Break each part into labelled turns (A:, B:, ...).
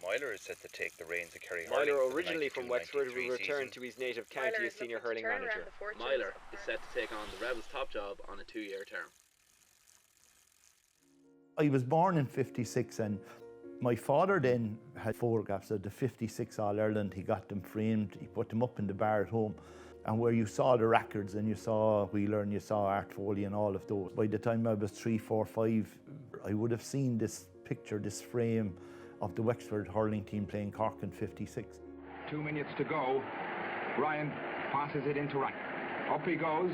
A: Meyler is set to take the reins of Kerry Hurling.
B: Meyler, originally from Wexford, will return to his native county as senior hurling manager.
C: Meyler is set to take on the Rebels' top job on a 2-year term.
D: I was born in '56 and my father then had photographs of the '56 All-Ireland. He got them framed, he put them up in the bar at home, and where you saw the records and you saw Wheeler and you saw Art Foley and all of those. By the time I was 3, 4, 5, I would have seen this picture, this frame of the Wexford hurling team playing Cork in '56.
E: 2 minutes to go. Ryan passes it into right. Up he goes,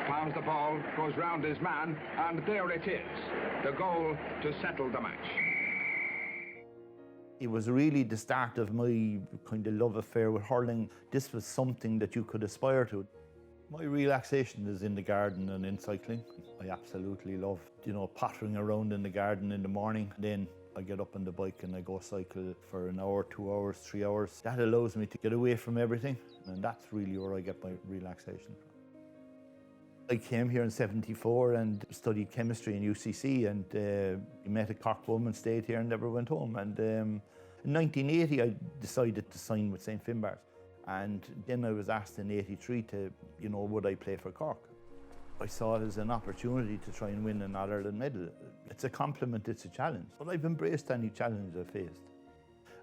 E: palms the ball, goes round his man, and there it is, the goal to settle the match.
D: It was really the start of my kind of love affair with hurling. This was something that you could aspire to. My relaxation is in the garden and in cycling. I absolutely love, pottering around in the garden in the morning. Then I get up on the bike and I go cycle for an hour, 2 hours, 3 hours. That allows me to get away from everything, and that's really where I get my relaxation from. I came here in '74 and studied chemistry in UCC, and met a Cork woman, stayed here and never went home. And in 1980 I decided to sign with St Finbarr's, and then I was asked in '83 to, would I play for Cork. I saw it as an opportunity to try and win an All-Ireland medal. It's a compliment, it's a challenge, but I've embraced any challenge I've faced.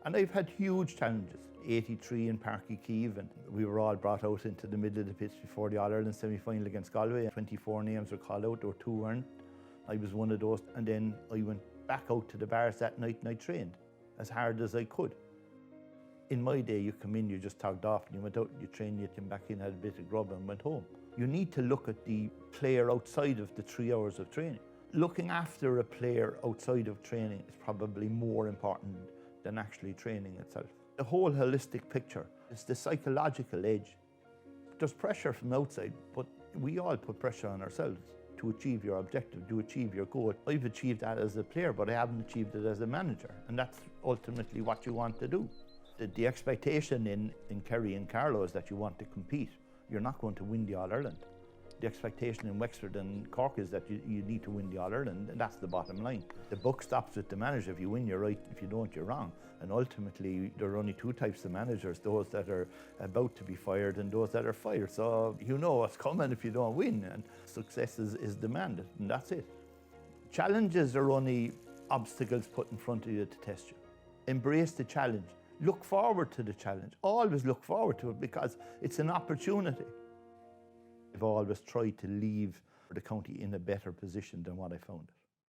D: And I've had huge challenges. '83 in Páirc Uí Chaoimh, and we were all brought out into the middle of the pitch before the All-Ireland semi-final against Galway. 24 names were called out, or 2 weren't. I was one of those, and then I went back out to the bars that night and I trained as hard as I could. In my day, you come in, you just togged off, and you went out, you trained, you came back in, had a bit of grub and went home. You need to look at the player outside of the 3 hours of training. Looking after a player outside of training is probably more important than actually training itself. The whole holistic picture is the psychological edge. There's pressure from outside, but we all put pressure on ourselves to achieve your objective, to achieve your goal. I've achieved that as a player, but I haven't achieved it as a manager, and that's ultimately what you want to do. The expectation in Kerry and Carlow is that you want to compete. You're not going to win the All-Ireland. The expectation in Wexford and Cork is that you need to win the All-Ireland, and that's the bottom line. The buck stops with the manager. If you win, you're right. If you don't, you're wrong. And ultimately, there are only 2 types of managers, those that are about to be fired and those that are fired. So you know what's coming if you don't win, and success is demanded, and that's it. Challenges are only obstacles put in front of you to test you. Embrace the challenge. Look forward to the challenge. Always look forward to it, because it's an opportunity. I've always tried to leave the county in a better position than what I found it.